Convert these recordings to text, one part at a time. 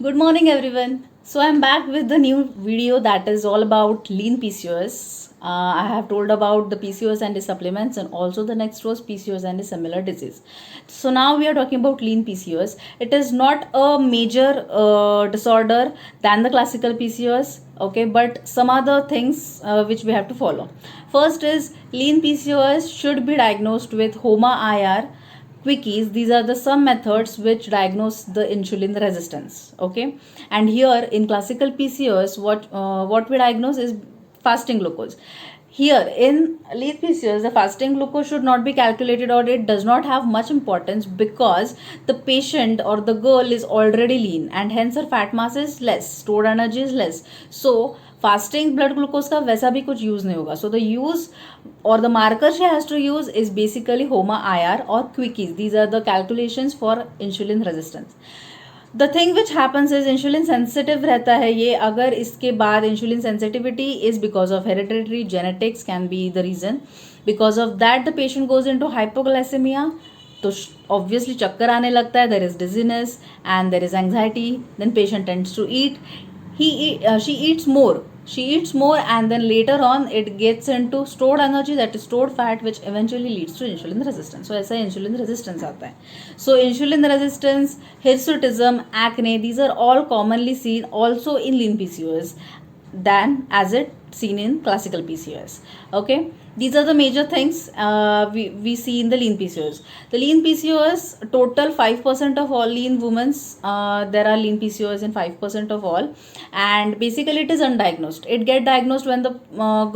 Good morning, everyone. So, I'm back with the new video that is all about lean PCOS. I have told about the PCOS and the supplements, and also the next was PCOS and the similar disease. So, now we are talking about lean PCOS. It is not a major disorder than the classical PCOS, okay, but some other things which we have to follow. First is lean PCOS should be diagnosed with HOMA IR quickies. These are the some methods which diagnose the insulin resistance, okay. And here in classical PCOS, what we diagnose is fasting glucose. Here in lean PCOS, the fasting glucose should not be calculated, or it does not have much importance, because the patient or the girl is already lean and hence her fat mass is less, stored energy is less. So fasting blood glucose का वैसा भी कुछ use नहीं होगा. So the use और the marker she has to use is basically HOMA IR और QUICKIs. These are the calculations for insulin resistance. The thing which happens is insulin sensitive रहता है ये. अगर इसके बाद insulin sensitivity is because of hereditary genetics can be the reason. Because of that the patient goes into hypoglycaemia. तो obviously चक्कर आने लगता है, there is dizziness and there is anxiety. Then patient tends to eat. She eats more, and then later on it gets into stored energy, that is stored fat, which eventually leads to insulin resistance. So ऐसा insulin resistance आता है. So insulin resistance, hirsutism, acne, these are all commonly seen also in lean PCOS than as it seen in classical PCOS. Okay, these are the major things we see in the lean PCOS. The lean PCOS, total 5% of all lean women, there are lean PCOS in 5% of all, and basically it is undiagnosed. It get diagnosed when the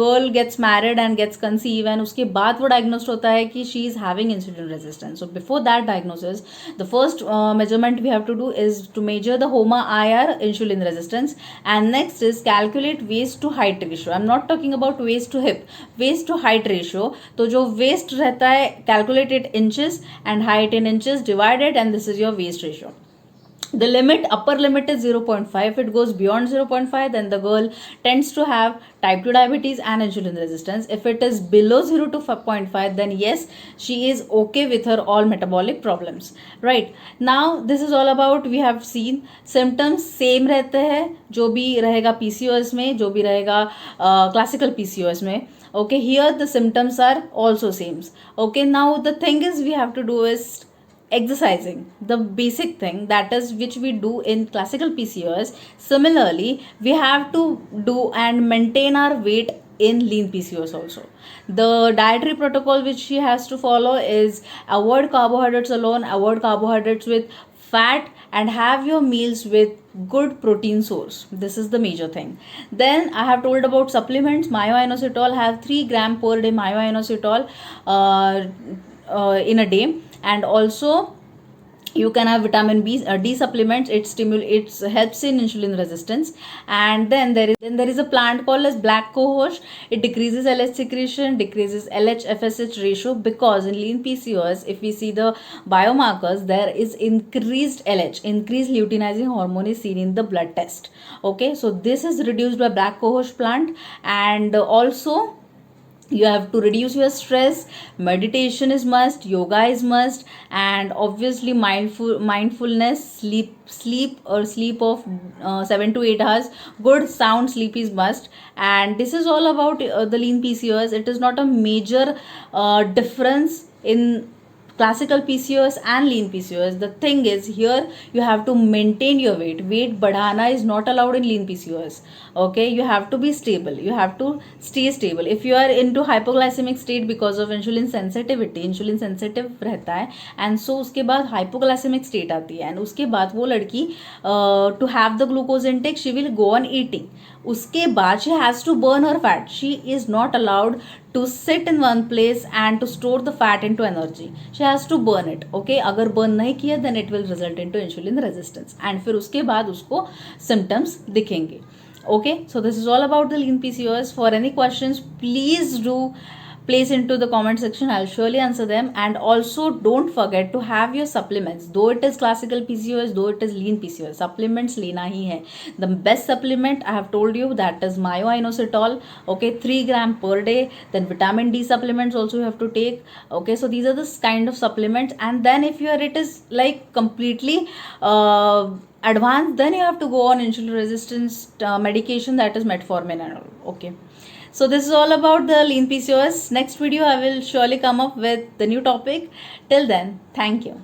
girl gets married and gets conceived, and उसके बाद वो diagnosed होता है कि she is having insulin resistance. So before that diagnosis, the first measurement we have to do is to measure the HOMA IR insulin resistance, and next is calculate waist to height ratio. I'm not talking about waist to hip, waist to height ratio. तो जो waist रहता है calculated inches and height in inches divided, and this is your waist ratio. The limit, upper limit is 0.5. If it goes beyond 0.5, then the girl tends to have type 2 diabetes and insulin resistance. If it is below 0 to 5.5, then yes, she is okay with her all metabolic problems. Right now, this is all about, we have seen symptoms same रहते हैं जो भी रहेगा PCOS में, जो भी रहेगा classical PCOS में. Okay, here the symptoms are also same. Okay, now the thing is we have to do is exercising, the basic thing that is which we do in classical PCOS. Similarly, we have to do and maintain our weight in lean PCOS also. The dietary protocol which she has to follow is avoid carbohydrates alone, avoid carbohydrates with fat, and have your meals with good protein source. This is the major thing. Then I have told about supplements. Myo-inositol, have 3 gram per day myo-inositol in a day. And also you can have vitamin D supplements. It helps in insulin resistance. And then there is a plant called as black cohosh. It decreases LH secretion, decreases LH FSH ratio, because in lean PCOS, if we see the biomarkers, there is increased LH, increased luteinizing hormone is seen in the blood test. Okay, so this is reduced by black cohosh plant. And also you have to reduce your stress. Meditation is must, yoga is must, and obviously mindfulness, sleep of 7 to 8 hours, good sound sleep is must. And this is all about the lean PCOS. It is not a major difference in classical PCOS and lean PCOS. The thing is, here you have to maintain your weight. Weight बढ़ाना is not allowed in lean PCOS. Okay, you have to be stable, you have to stay stable. If you are into hypoglycemic state because of insulin sensitivity, insulin sensitive रहता है, and so उसके बाद hypoglycemic state आती है, and उसके बाद वो लड़की to have the glucose intake, she will go on eating. उसके बाद she has to burn her fat. She is not allowed to sit in one place and to store the fat into energy. She has to burn it. Okay, अगर burn नहीं किया, then it will result into insulin resistance, and फिर उसके बाद उसको symptoms दिखेंगे. Okay, so this is all about the lean PCOS. For any questions, please do place into the comment section. I'll surely answer them. And also don't forget to have your supplements. Though it is classical PCOS, though it is lean PCOS, supplements lena hi hai. The best supplement I have told you, that is myo-inositol. Okay, 3 gram per day. Then vitamin D supplements also you have to take. Okay, so these are the kind of supplements. And then if you are, it is like completely advanced, then you have to go on insulin resistance medication, that is metformin and all. Okay, so this is all about the lean PCOS. Next video I will surely come up with the new topic. Till then, thank you.